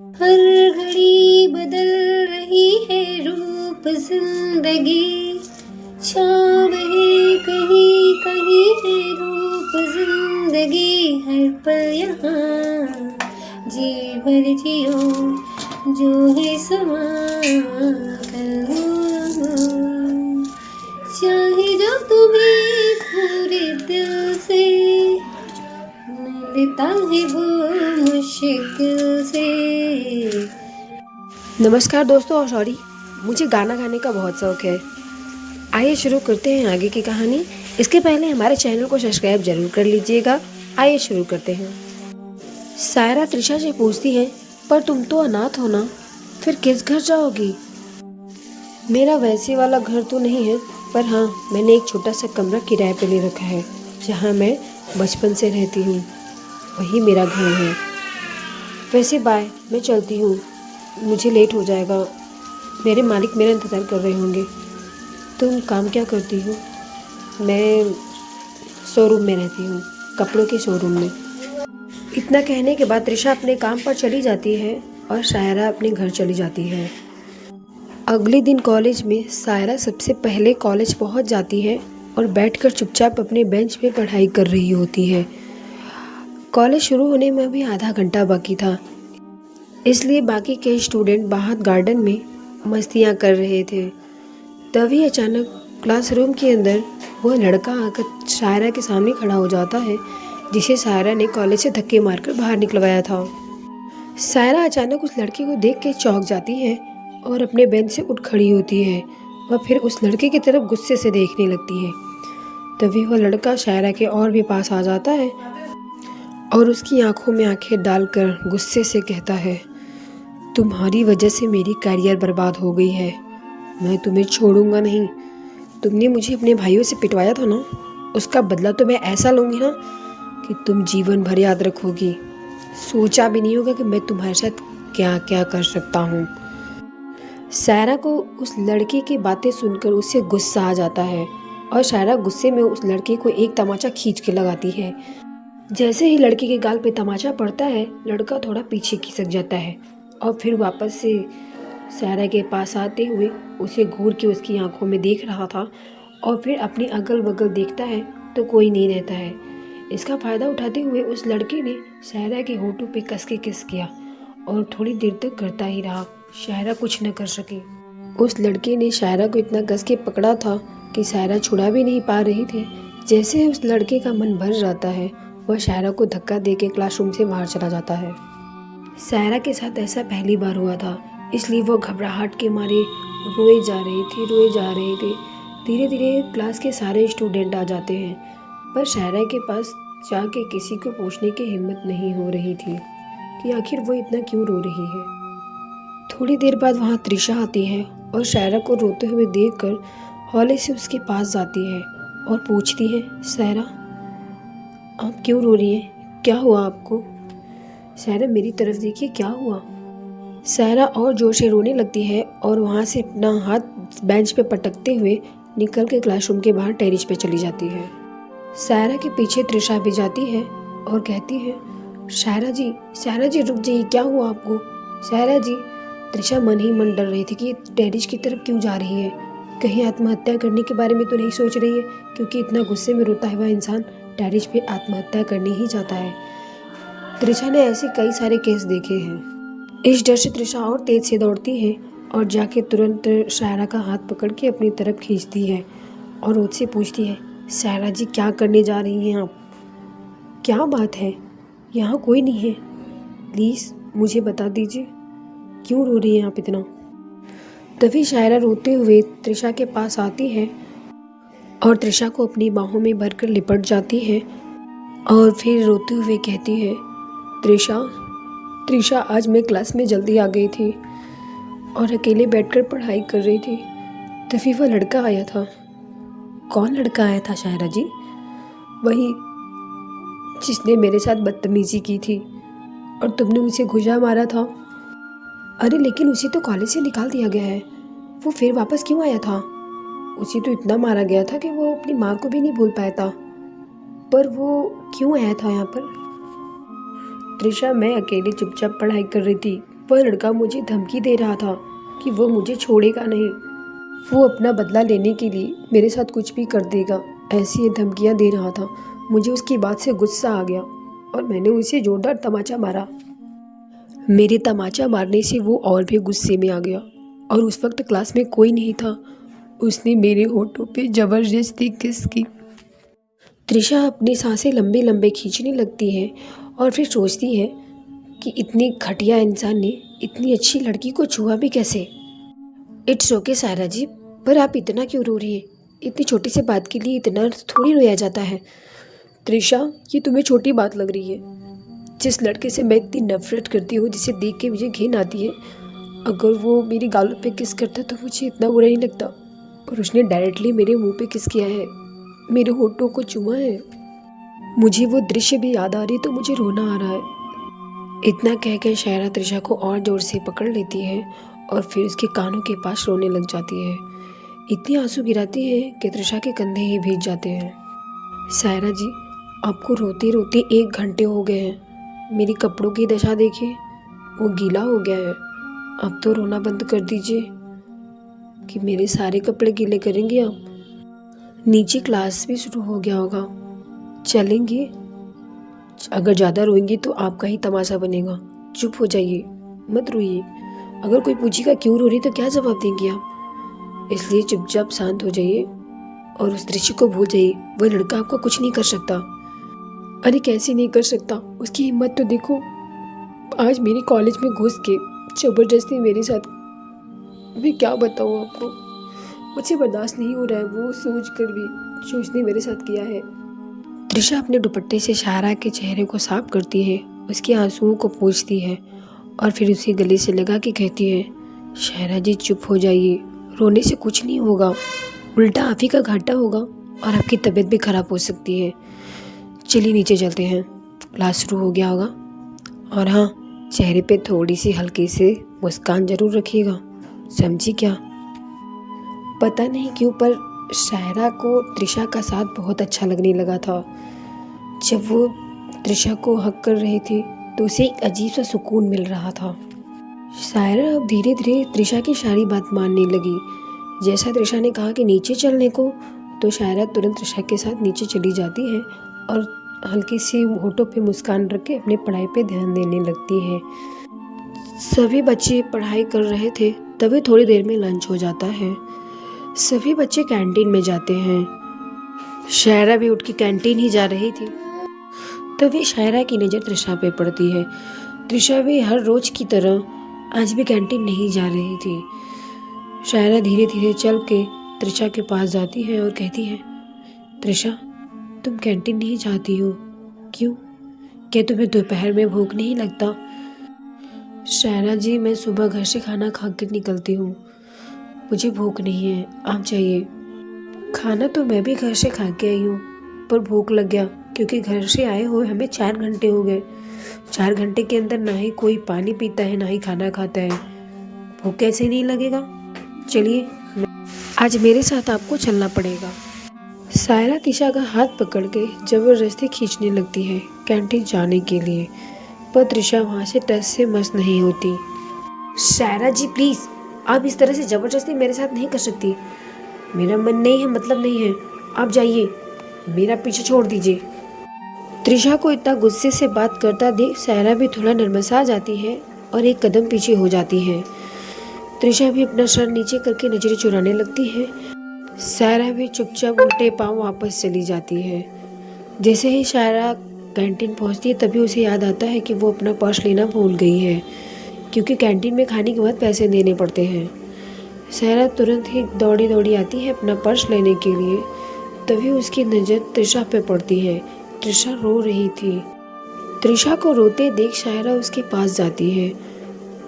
हर घड़ी बदल रही है रूप जिंदगी, छाँव है कहीं कहीं है रूप जिंदगी। हर पल यहाँ जी भर जियो, जो है समा कल हो। चाहे जो तुम्हें पूरे दिल से मिलता है वो मुश्किल से। नमस्कार दोस्तों, और सॉरी, मुझे गाना गाने का बहुत शौक है। आइए शुरू करते हैं आगे की कहानी। इसके पहले हमारे चैनल को सब्सक्राइब जरूर कर लीजिएगा। आइए शुरू करते हैं। सायरा त्रिशा से पूछती है, पर तुम तो अनाथ हो ना, फिर किस घर जाओगी? मेरा वैसे वाला घर तो नहीं है, पर हाँ, मैंने एक छोटा सा कमरा किराए पे ले रखा है, जहाँ मैं बचपन से रहती हूँ। वही मेरा घर है। वैसे बाय, मैं चलती हूँ, मुझे लेट हो जाएगा। मेरे मालिक मेरा इंतज़ार कर रहे होंगे। तुम काम क्या करती हो? मैं शोरूम में रहती हूँ, कपड़ों के शोरूम में। इतना कहने के बाद त्रिशा अपने काम पर चली जाती है और सायरा अपने घर चली जाती है। अगले दिन कॉलेज में सायरा सबसे पहले कॉलेज पहुँच जाती है और बैठकर चुपचाप अपने बेंच पे पढ़ाई कर रही होती है। कॉलेज शुरू होने में अभी आधा घंटा बाकी था, इसलिए बाकी के स्टूडेंट बाहर गार्डन में मस्तियाँ कर रहे थे। तभी अचानक क्लासरूम के अंदर वह लड़का आकर सायरा के सामने खड़ा हो जाता है, जिसे सायरा ने कॉलेज से धक्के मारकर बाहर निकलवाया था। सायरा अचानक उस लड़के को देख के चौंक जाती है और अपने बेंच से उठ खड़ी होती है। वह फिर उस लड़के की तरफ गुस्से से देखने लगती है। तभी वह लड़का सायरा के और भी पास आ जाता है और उसकी आंखों में आंखें डालकर गुस्से से कहता है, तुम्हारी वजह से मेरी करियर बर्बाद हो गई है। मैं तुम्हें छोड़ूंगा नहीं। तुमने मुझे अपने भाइयों से पिटवाया था ना, उसका बदला तो मैं ऐसा लूँगी ना कि तुम जीवन भर याद रखोगी। सोचा भी नहीं होगा कि मैं तुम्हारे साथ क्या क्या कर सकता हूँ। सायरा को उस लड़के की बातें सुनकर उससे गुस्सा आ जाता है और सायरा गुस्से में उस लड़के को एक तमाचा खींच के लगाती है। जैसे ही लड़के के गाल पे तमाचा पड़ता है, लड़का थोड़ा पीछे खिसक जाता है और फिर वापस से सायरा के पास आते हुए उसे घूर के उसकी आंखों में देख रहा था और फिर अपने अगल बगल देखता है तो कोई नहीं रहता है। इसका फ़ायदा उठाते हुए उस लड़के ने सायरा के होठों पे कस के किस किया और थोड़ी देर तक करता ही रहा। सायरा कुछ न कर सकी। उस लड़के ने सायरा को इतना कस के पकड़ा था कि सायरा छुड़ा भी नहीं पा रही थी। जैसे उस लड़के का मन भर जाता है, वह सायरा को धक्का देके क्लासरूम से बाहर चला जाता है। सायरा के साथ ऐसा पहली बार हुआ था, इसलिए वो घबराहट के मारे रोए जा रही थी। धीरे धीरे क्लास के सारे स्टूडेंट आ जाते हैं, पर सायरा के पास जाके किसी को पूछने की हिम्मत नहीं हो रही थी कि आखिर वो इतना क्यों रो रही है। थोड़ी देर बाद वहाँ त्रिशा आती है और सायरा को रोते हुए देखकर हौले से उसके पास जाती है और पूछती है, सायरा आप क्यों रो रही हैं? क्या हुआ आपको? सायरा मेरी तरफ देखिए, क्या हुआ? सायरा और जोर से रोने लगती है और वहाँ से अपना हाथ बेंच पे पटकते हुए निकल के क्लासरूम के बाहर टेरिस पे चली जाती है। सायरा के पीछे त्रिशा भी जाती है और कहती है, सायरा जी रुक जाइए, क्या हुआ आपको? सायरा जी। त्रिशा मन ही मन डर रही थी कि टेरिस की तरफ क्यों जा रही है। कहीं आत्महत्या करने के बारे में तो नहीं सोच रही है, क्योंकि इतना गुस्से में रोता हुआ इंसान टेरिस पे आत्महत्या करने ही जाता है। त्रिशा ने ऐसे कई सारे केस देखे हैं। इस डर से त्रिशा और तेज से दौड़ती है और जाके तुरंत सायरा का हाथ पकड़ के अपनी तरफ खींचती है और उससे पूछती है, सायरा जी क्या करने जा रही हैं आप? क्या बात है? यहाँ कोई नहीं है, प्लीज़ मुझे बता दीजिए, क्यों रो रही हैं आप इतना? तभी सायरा रोते हुए त्रिशा के पास आती है और त्रिशा को अपनी बाहों में भरकर लिपट जाती है और फिर रोते हुए कहती है, त्रिशा आज मैं क्लास में जल्दी आ गई थी और अकेले बैठकर पढ़ाई कर रही थी। तभी वह लड़का आया था। कौन लड़का आया था सायरा जी? वही जिसने मेरे साथ बदतमीजी की थी और तुमने उसे घुसा मारा था। अरे लेकिन उसे तो कॉलेज से निकाल दिया गया है, वो फिर वापस क्यों आया था? उसे तो इतना मारा गया था कि वो अपनी माँ को भी नहीं भूल पाया था, पर वो क्यों आया था यहाँ पर? त्रिशा मैं अकेली चुपचाप पढ़ाई कर रही थी, वह लड़का मुझे धमकी दे रहा था कि वो मुझे छोड़ेगा नहीं, वो अपना बदला लेने के लिए मेरे साथ कुछ भी कर देगा, ऐसी ये धमकियाँ दे रहा था। मुझे उसकी बात से गुस्सा आ गया और मैंने उसे जोरदार तमाचा मारा। मेरे तमाचा मारने से वो और भी गुस्से में आ गया और उस वक्त क्लास में कोई नहीं था। उसने मेरे होठों पे जबरदस्ती किस की। त्रिशा अपनी सांसें लंबे लंबे खींचने लगती है और फिर सोचती है कि इतनी घटिया इंसान ने इतनी अच्छी लड़की को छुआ भी कैसे। इट्स ओके सायरा जी, पर आप इतना क्यों रो रही है? इतनी छोटी सी बात के लिए इतना थोड़ी रोया जाता है। त्रिशा, ये तुम्हें छोटी बात लग रही है। जिस लड़के से मैं इतनी नफरत करती हूँ, जिसे देख के मुझे घिन आती है, अगर वो मेरी गालों पे किस करता तो मुझे इतना बुरा नहीं लगता, पर उसने डायरेक्टली मेरे मुंह पे किस किया है, मेरे होठों को चूमा है। मुझे वो दृश्य भी याद आ रही तो मुझे रोना आ रहा है। इतना कह कर शायरा त्रिशा को और जोर से पकड़ लेती है और फिर उसके कानों के पास रोने लग जाती है। इतनी आंसू गिराती है कि त्रिशा के कंधे ही भीग जाते हैं। शायरा जी, आपको रोते रोते 1 घंटे हो गए हैं। मेरे कपड़ों की दशा देखिए, वो गीला हो गया है। अब तो रोना बंद कर दीजिए कि मेरे सारे कपड़े गीले करेंगे आप। नीचे क्लास भी शुरू हो गया होगा, चलेंगे? अगर ज़्यादा रोएंगी तो आपका ही तमाशा बनेगा। चुप हो जाइए, मत रोइए। अगर कोई पूछेगा क्यों रो रही तो क्या जवाब देंगी आप? इसलिए चुपचाप शांत हो जाइए और उस दृश्य को भूल जाइए। वह लड़का आपका कुछ नहीं कर सकता। अरे कैसे नहीं कर सकता? उसकी हिम्मत तो देखो। आज मेरे कॉलेज में घुस के जबरदस्ती मेरे साथ, मैं क्या बताऊँ आपको, मुझे बर्दाश्त नहीं हो रहा है वो सोच कर भी जो उसने मेरे साथ किया है। त्रिशा अपने दुपट्टे से शायरा के चेहरे को साफ करती है, उसके आंसुओं को पोंछती है और फिर उसे गले से लगा के कहती है, शायरा जी चुप हो जाइए, रोने से कुछ नहीं होगा, उल्टा आप ही का घाटा होगा और आपकी तबीयत भी खराब हो सकती है। चलिए नीचे चलते हैं, क्लास शुरू हो गया होगा। और हाँ, चेहरे पे थोड़ी सी हल्की से मुस्कान जरूर रखिएगा, समझी क्या? पता नहीं क्यों पर शायरा को त्रिशा का साथ बहुत अच्छा लगने लगा था। जब वो त्रिशा को हक कर रही थी तो उसे एक अजीब सा सुकून मिल रहा था। शायरा अब धीरे धीरे त्रिशा की सारी बात मानने लगी। जैसा त्रिशा ने कहा कि नीचे चलने को, तो शायरा तुरंत त्रिशा के साथ नीचे चली जाती है और हल्की सी होठों पे मुस्कान रख के अपनी पढ़ाई पे ध्यान देने लगती है। सभी बच्चे पढ़ाई कर रहे थे, तभी थोड़ी देर में लंच हो जाता है। सभी बच्चे कैंटीन में जाते हैं। शायरा भी उठ के कैंटीन ही जा रही थी, तभी शायरा की नज़र त्रिशा पे पड़ती है। त्रिशा भी हर रोज की तरह आज भी कैंटीन नहीं जा रही थी। शायरा धीरे धीरे चल के त्रिशा के पास जाती है और कहती है, त्रिशा, तुम कैंटीन नहीं जाती हो, क्यों? क्या तुम्हें दोपहर में भूख नहीं लगता? शायरा जी, मैं सुबह घर से खाना खा कर निकलती हूँ, मुझे भूख नहीं है, आप जाइए। खाना तो मैं भी घर से खा के आई हूँ, पर भूख लग गया क्योंकि घर से आए हुए हमें 4 घंटे हो गए। 4 घंटे के अंदर ना ही कोई पानी पीता है ना ही खाना खाता है, भूख कैसे नहीं लगेगा? चलिए, आज मेरे साथ आपको चलना पड़ेगा। शायरा त्रिशा का हाथ पकड़ के जबरदस्ती खींचने लगती है कैंटीन जाने के लिए, पर त्रिशा वहाँ से टस से मस नहीं होती। शायरा जी प्लीज़, आप इस तरह से ज़बरदस्ती मेरे साथ नहीं कर सकती। मेरा मन नहीं है, मतलब नहीं है, आप जाइए, मेरा पीछे छोड़ दीजिए। त्रिशा को इतना गुस्से से बात करता देख शायरा भी थोड़ा नर्मसा जाती है और एक कदम पीछे हो जाती है। त्रिशा भी अपना सर नीचे करके नजरें चुराने लगती है। शायरा भी चुपचाप उल्टे पांव वापस चली जाती है। जैसे ही शायरा कैंटीन पहुंचती है तभी उसे याद आता है कि वो अपना पर्स लेना भूल गई है, क्योंकि कैंटीन में खाने के बाद पैसे देने पड़ते हैं। शायरा तुरंत ही दौड़ी दौड़ी आती है अपना पर्स लेने के लिए, तभी उसकी नज़र त्रिशा पे पड़ती है। त्रिशा रो रही थी। त्रिशा को रोते देख शायरा उसके पास जाती है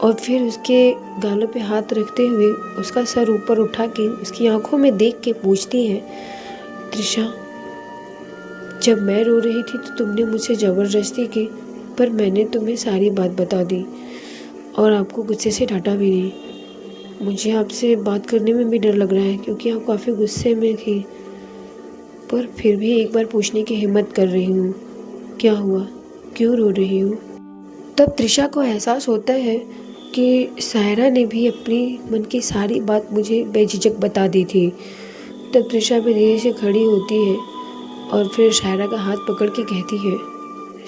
और फिर उसके गालों पे हाथ रखते हुए उसका सर ऊपर उठा के उसकी आंखों में देख के पूछती है, त्रिशा, जब मैं रो रही थी तो तुमने मुझसे ज़बरदस्ती की, पर मैंने तुम्हें सारी बात बता दी और आपको गुस्से से डांटा भी नहीं। मुझे आपसे बात करने में भी डर लग रहा है क्योंकि आप काफ़ी गुस्से में थी, पर फिर भी एक बार पूछने की हिम्मत कर रही हूँ, क्या हुआ, क्यों रो रही हो? तब त्रिशा को एहसास होता है कि सायरा ने भी अपनी मन की सारी बात मुझे बेझिझक बता दी थी। तब त्रिशा भी धीरे से खड़ी होती है और फिर शायरा का हाथ पकड़ के कहती है,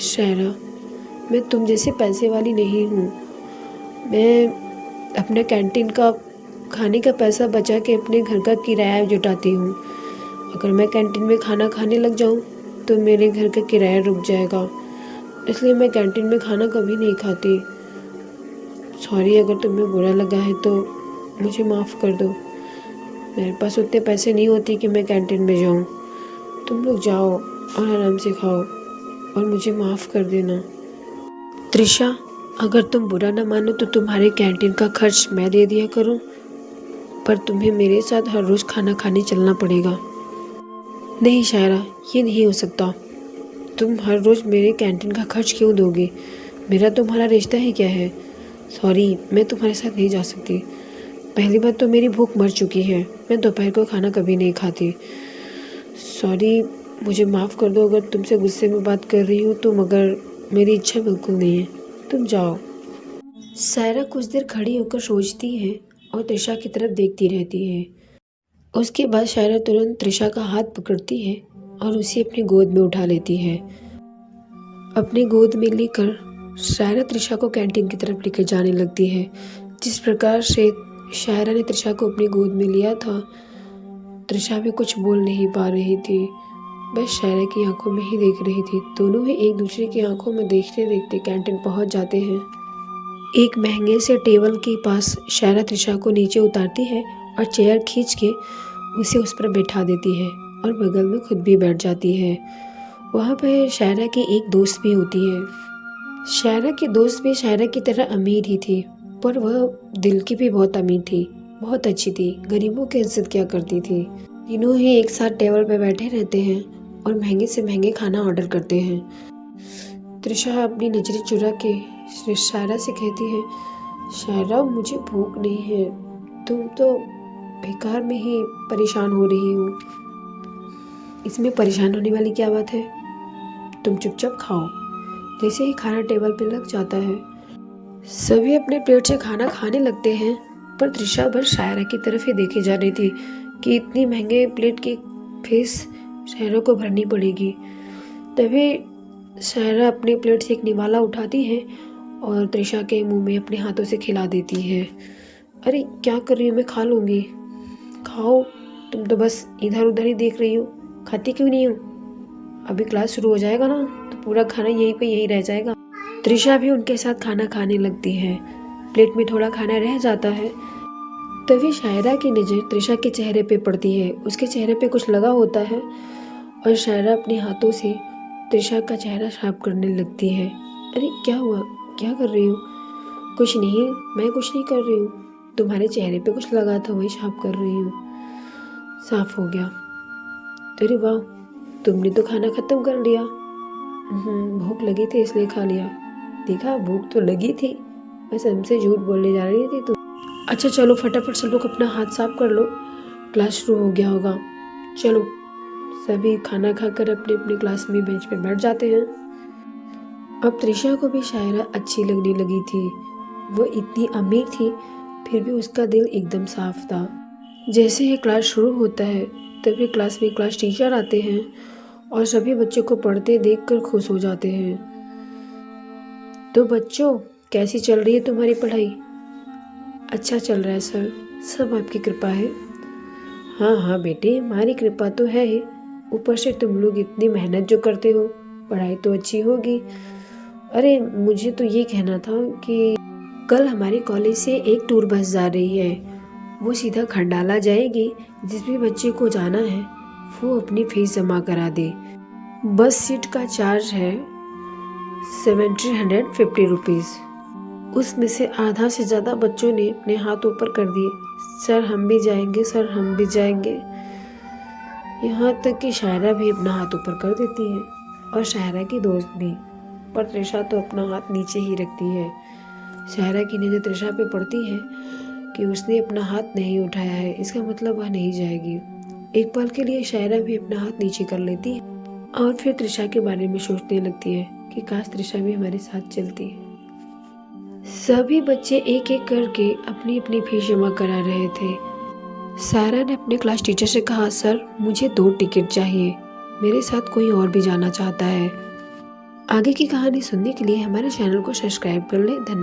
शायरा, मैं तुम जैसे पैसे वाली नहीं हूँ। मैं अपने कैंटीन का खाने का पैसा बचा के अपने घर का किराया जुटाती हूँ। अगर मैं कैंटीन में खाना खाने लग जाऊँ तो मेरे घर का किराया रुक जाएगा, इसलिए मैं कैंटीन में खाना कभी नहीं खाती। सॉरी, अगर तुम्हें बुरा लगा है तो मुझे माफ़ कर दो। मेरे पास उतने पैसे नहीं होते कि मैं कैंटीन में जाऊँ। तुम लोग जाओ और आराम से खाओ और मुझे माफ़ कर देना। त्रिशा, अगर तुम बुरा ना मानो तो तुम्हारे कैंटीन का खर्च मैं दे दिया करूँ, पर तुम्हें मेरे साथ हर रोज़ खाना खाने चलना पड़ेगा। नहीं शायरा, ये नहीं हो सकता। तुम हर रोज़ मेरे कैंटीन का खर्च क्यों दोगे? मेरा तुम्हारा रिश्ता ही क्या है? सॉरी, मैं तुम्हारे साथ नहीं जा सकती। पहली बात तो मेरी भूख मर चुकी है, मैं दोपहर को खाना कभी नहीं खाती। सॉरी, मुझे माफ़ कर दो अगर तुमसे गुस्से में बात कर रही हूँ तो, मगर मेरी इच्छा बिल्कुल नहीं है। तुम जाओ। सायरा कुछ देर खड़ी होकर सोचती है और त्रिशा की तरफ देखती रहती है। उसके बाद शायरा तुरंत त्रिशा का हाथ पकड़ती है और उसे अपनी गोद में उठा लेती है। अपनी गोद में लेकर शायरा त्रिशा को कैंटीन की तरफ लेकर जाने लगती है। जिस प्रकार से शायरा ने त्रिशा को अपनी गोद में लिया था, त्रिशा भी कुछ बोल नहीं पा रही थी, बस शायरा की आंखों में ही देख रही थी। दोनों ही एक दूसरे की आंखों में देखते देखते कैंटीन पहुंच जाते हैं। एक महंगे से टेबल के पास शायरा त्रिशा को नीचे उतारती है और चेयर खींच के उसे उस पर बैठा देती है और बगल में खुद भी बैठ जाती है। वहाँ पर शायरा की एक दोस्त भी होती है। शायरा की दोस्त भी शायरा की तरह अमीर ही थी, पर वह दिल की भी बहुत अमीर थी, बहुत अच्छी थी, गरीबों की इज्जत किया करती थी। तीनों ही एक साथ टेबल पर बैठे रहते हैं और महंगे से महंगे खाना ऑर्डर करते हैं। त्रिशा अपनी नजरें चुरा के शायरा से कहती है, शायरा, मुझे भूख नहीं है, तुम तो बेकार में ही परेशान हो रही हो। इसमें परेशान होने वाली क्या बात है? तुम चुपचाप खाओ। जैसे ही खाना टेबल पे लग जाता है, सभी अपने प्लेट से खाना खाने लगते हैं, पर त्रिशा बस शायरा की तरफ ही देखे जा रही थी कि इतनी महंगे प्लेट की फीस शायरा को भरनी पड़ेगी। तभी शायरा अपने प्लेट से एक निवाला उठाती है और त्रिशा के मुंह में अपने हाथों से खिला देती है। अरे क्या कर रही हो, मैं खा लूँगी। खाओ, तुम तो बस इधर उधर ही देख रही हो, खाती क्यों नहीं हो? अभी क्लास शुरू हो जाएगा ना तो पूरा खाना यहीं पे यही रह जाएगा। त्रिशा भी उनके साथ खाना खाने लगती है। प्लेट में थोड़ा खाना रह जाता है, तभी शायरा की नज़र त्रिशा के चेहरे पे पड़ती है। उसके चेहरे पे कुछ लगा होता है और शायरा अपने हाथों से त्रिशा का चेहरा साफ करने लगती है। अरे क्या हुआ, क्या कर रही हो? कुछ नहीं, मैं कुछ नहीं कर रही हूँ, तुम्हारे चेहरे पे कुछ लगा था वही साफ कर रही हूँ। साफ हो गया। अरे वाह, तुमने तो खाना खत्म कर लिया। भूख लगी थी इसलिए खा लिया। देखा, भूख तो लगी थी, बस हमसे झूठ बोलने जा रही थी तुम। अच्छा चलो फटाफट सब लोग अपना हाथ साफ कर लो, क्लास शुरू हो गया होगा। चलो, सभी खाना खाकर अपने अपने क्लास में बेंच पे बैठ जाते हैं। अब त्रिशा को भी शायरा अच्छी लगने लगी थी। वो इतनी अमीर थी, फिर भी उसका दिल एकदम साफ था। जैसे ही क्लास शुरू होता है तभी क्लास में क्लास टीचर आते हैं और सभी बच्चों को पढ़ते देखकर खुश हो जाते हैं। तो बच्चों, कैसी चल रही है तुम्हारी पढ़ाई? अच्छा चल रहा है सर, सब आपकी कृपा है। हाँ हाँ बेटे, हमारी कृपा तो है ही, ऊपर से तुम लोग इतनी मेहनत जो करते हो, पढ़ाई तो अच्छी होगी। अरे मुझे तो ये कहना था कि कल हमारे कॉलेज से एक टूर बस जा रही है, वो सीधा खंडाला जाएगी। जिस भी बच्चे को जाना है वो अपनी फीस जमा करा दे। बस सीट का चार्ज है 750 रुपीज़। उसमें से आधा से ज़्यादा बच्चों ने अपने हाथ ऊपर कर दिए, सर हम भी जाएंगे, सर हम भी जाएंगे। यहाँ तक कि शायरा भी अपना हाथ ऊपर कर देती है और शायरा की दोस्त भी, पर त्रिशा तो अपना हाथ नीचे ही रखती है। शायरा की नज़र त्रिशा पे पड़ती है कि उसने अपना हाथ नहीं उठाया है, इसका मतलब वह नहीं जाएगी। एक पल के लिए शायरा भी अपना हाथ नीचे कर लेती है और फिर त्रिशा के बारे में सोचने लगती है कि काश त्रिशा भी हमारे साथ चलती। सभी बच्चे एक एक करके अपनी अपनी फीस जमा करा रहे थे। सारा ने अपने क्लास टीचर से कहा, सर मुझे 2 टिकट चाहिए, मेरे साथ कोई और भी जाना चाहता है। आगे की कहानी सुनने के लिए हमारे चैनल को सब्सक्राइब कर लें। धन्यवाद।